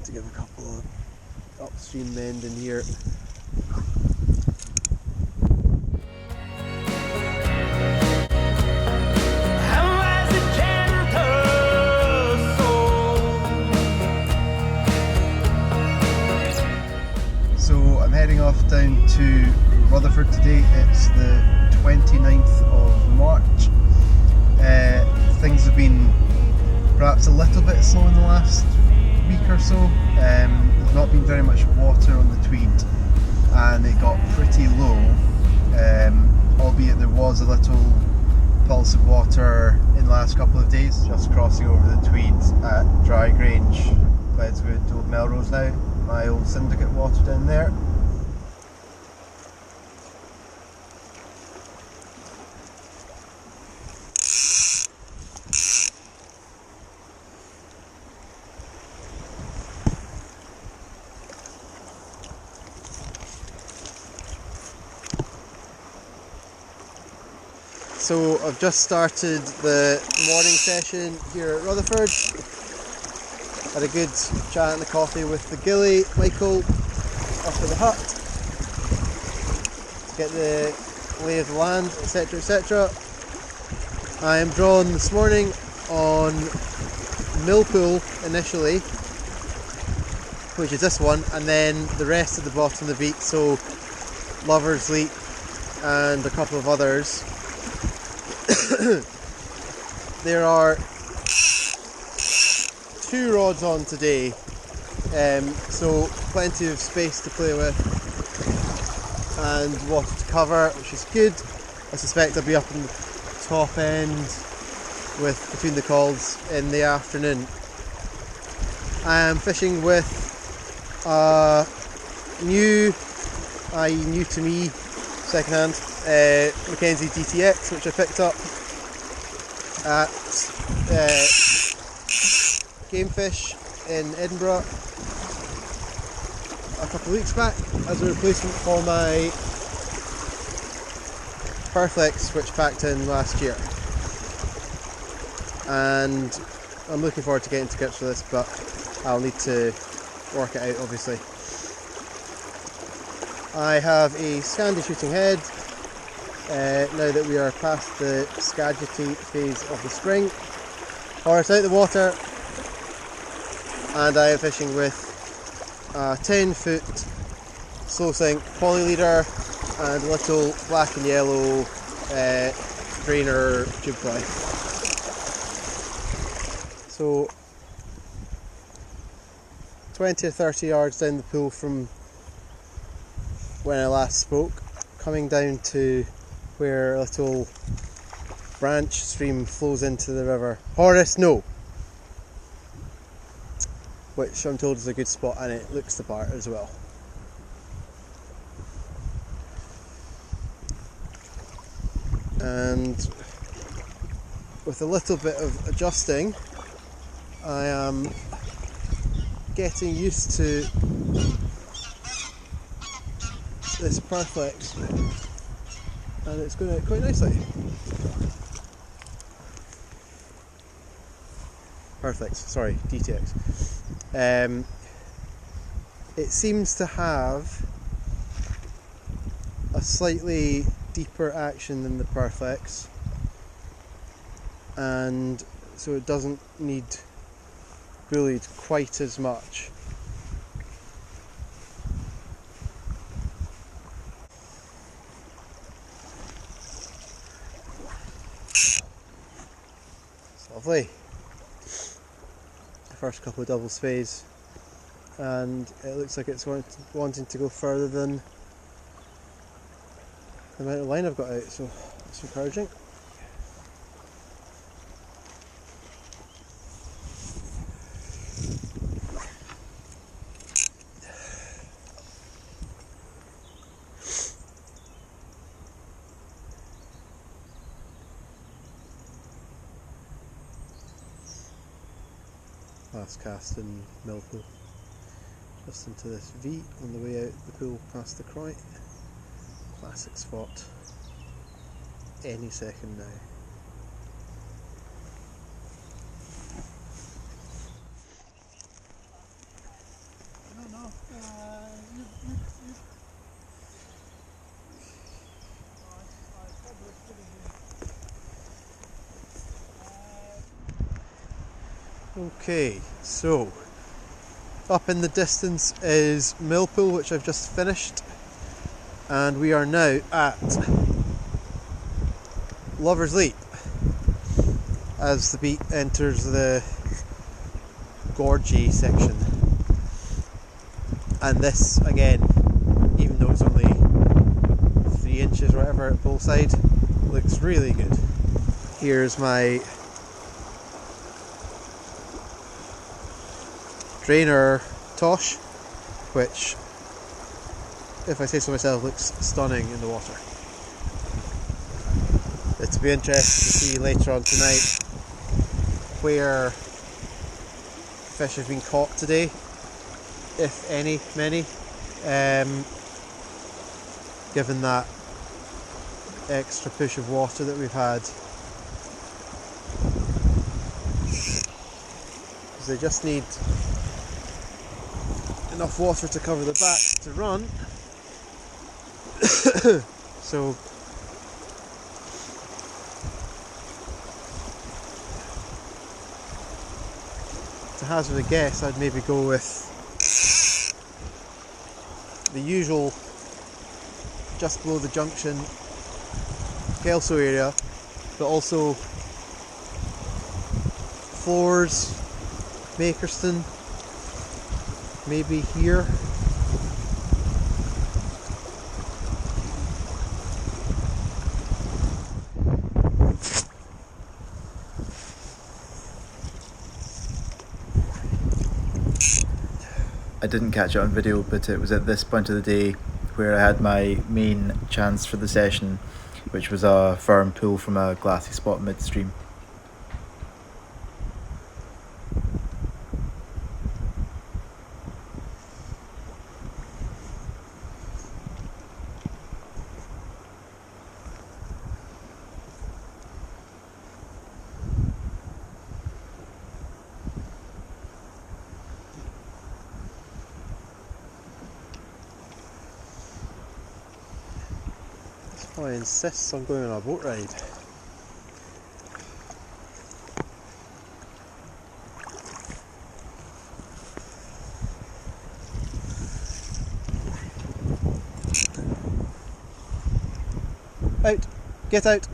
to give a couple of upstream mend in here. So I'm heading off down to Rutherford today. It's the 29th of March. Things have been perhaps a little bit slow in the last week or so. There's not been very much water on the Tweed and it got pretty low, albeit there was a little pulse of water in the last couple of days. Just crossing over the Tweed at Dry Grange, Gledswood, Old Melrose now. My old syndicate water down there. So I've just started the morning session here at Rutherford. Had a good chat in the coffee with the gilly, Michael, up at the hut, to get the lay of the land, etc, etc. I am drawn this morning on Millpool initially, which is this one, and then the rest at the bottom of the beat, so Lover's Leap and a couple of others. There are 2 rods on today, so plenty of space to play with and water to cover, which is good. I suspect I'll be up in the top end with between the calls in the afternoon. I am fishing with a new to me, second-hand Mackenzie DTX, which I picked up at Gamefish in Edinburgh a couple of weeks back as a replacement for my Perflex, which packed in last year, and I'm looking forward to getting to grips with this, but I'll need to work it out obviously. I have a Scandi shooting head now that we are past the Skagity phase of the spring. Horse out the water, and I am fishing with a 10-foot slow sink poly leader and a little black and yellow drainer tube fly. So 20 or 30 yards down the pool from when I last spoke, coming down to where a little branch stream flows into the river. Horace, no! Which I'm told is a good spot, and it looks the part as well. And with a little bit of adjusting, I am getting used to this Perflex, and it's going out quite nicely. Perflex, sorry, DTX. It seems to have a slightly deeper action than the Perflex, and so it doesn't need bullied quite as much. It's lovely. The first couple of double spays, and it looks like it's wanting to go further than the amount of line I've got out, so that's encouraging. Last cast in Millpool, just into this V on the way out the pool past the Croy. Classic spot, any second now. Okay, so up in the distance is Millpool, which I've just finished, and we are now at Lover's Leap as the beat enters the gorgy section. And this, again, even though it's only 3 inches or whatever at poolside, looks really good. Here's my drainer Tosh, which, if I say so myself, looks stunning in the water. It'll be interesting to see later on tonight where fish have been caught today, if many, given that extra push of water that we've had. Because they just need enough water to cover the back to run. So to hazard a guess, I'd maybe go with the usual just below the junction Kelso area, but also Floors, Makerston, maybe here. I didn't catch it on video, but it was at this point of the day where I had my main chance for the session, which was a firm pull from a glassy spot midstream. I insist on going on a boat ride. Out! Get out!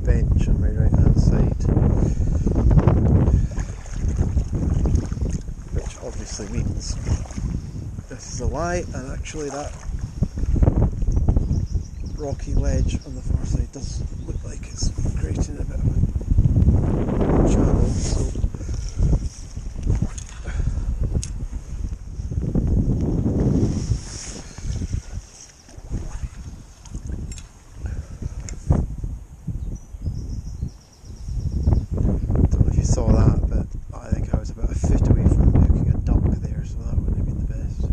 Bench on my right hand side, which obviously means this is a lie, and actually that rocky ledge on the far side does look like it's creating a bit of a channel, so saw that, but I think I was about a foot away from hooking a dunk there, so that wouldn't have been the best.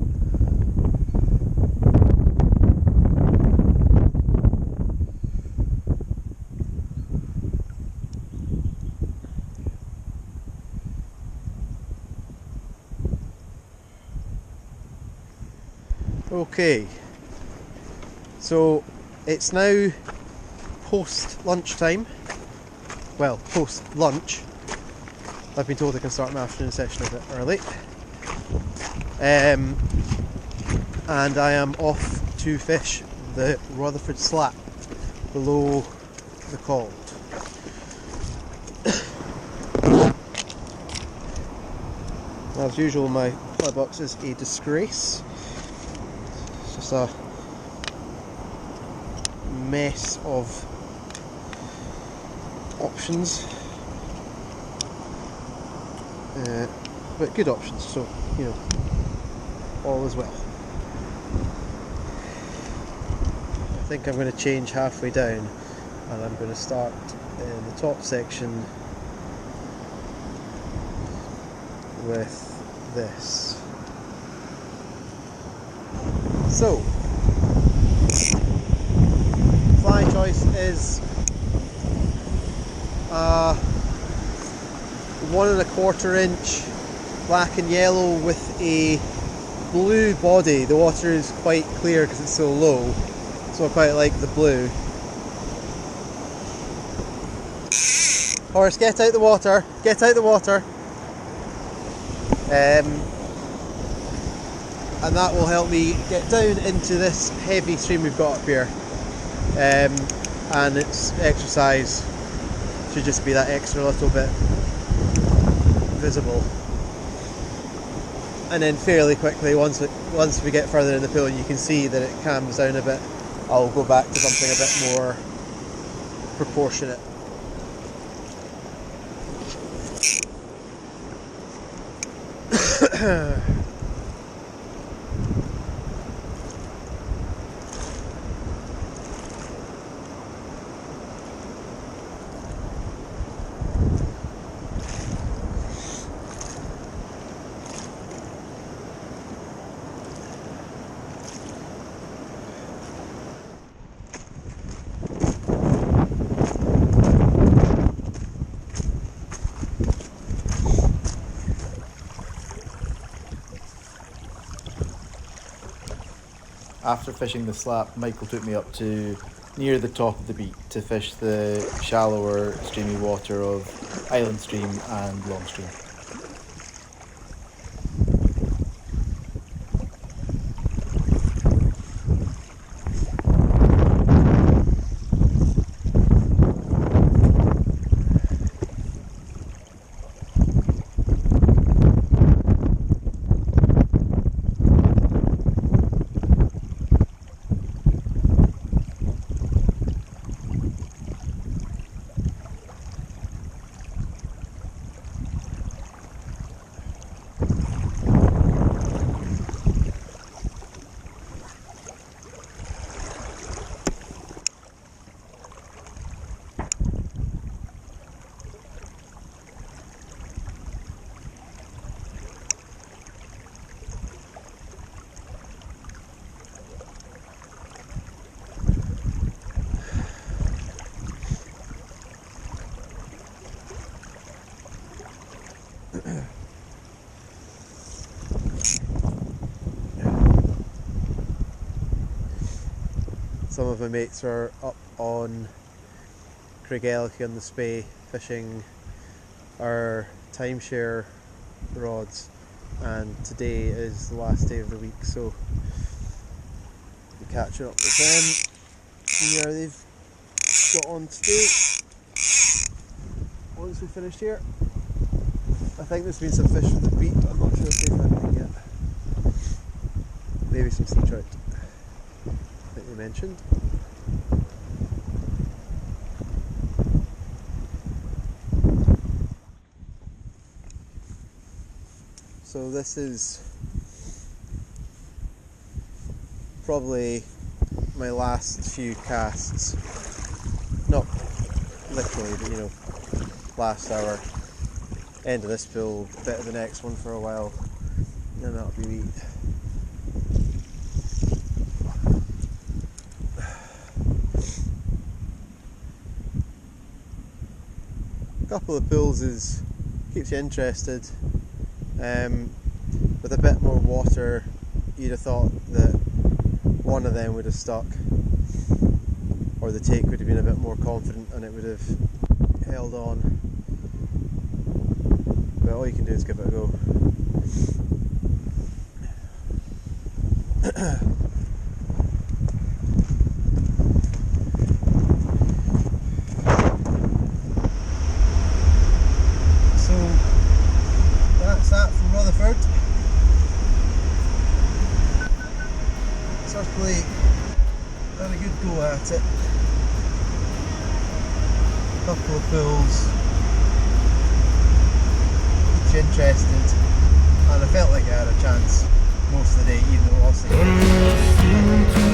Okay, so it's now post lunchtime, well, post lunch. I've been told I can start my afternoon session a bit early, and I am off to fish the Rutherford slap below the Cald. As usual, my fly box is a disgrace. It's just a mess of options. But good options, so you know, all is well. I think I'm going to change halfway down, and I'm going to start in the top section with this. So, fly choice is 1¼ inch black and yellow with a blue body. The water is quite clear because it's so low, so I quite like the blue. Horse, get out the water, get out the water. And that will help me get down into this heavy stream we've got up here. And its exercise should just be that extra little bit visible. And then fairly quickly, once we get further in the pool and you can see that it calms down a bit, I'll go back to something a bit more proportionate. After fishing the slap, Michael took me up to near the top of the beat to fish the shallower streamy water of Island Stream and Long Stream. Some of my mates are up on Craigelchie on the Spey fishing our timeshare rods, and today is the last day of the week, so we're catching up with them, see how they've got on today once we finished here. I think there's been some fish from the beat, but I'm not sure if they've had anything yet. Maybe some sea trout, I think they mentioned. So this is probably my last few casts, not literally, but you know, last hour, end of this pool, bit of the next one for a while, and that'll be wheat. A couple of pools keeps you interested. With a bit more water, you'd have thought that one of them would have stuck, or the take would have been a bit more confident and it would have held on. But all you can do is give it a go. That from Rutherford. Certainly had a good go at it. Couple of pulls, keeps you interested, and I felt like I had a chance most of the day, even though I lost the game.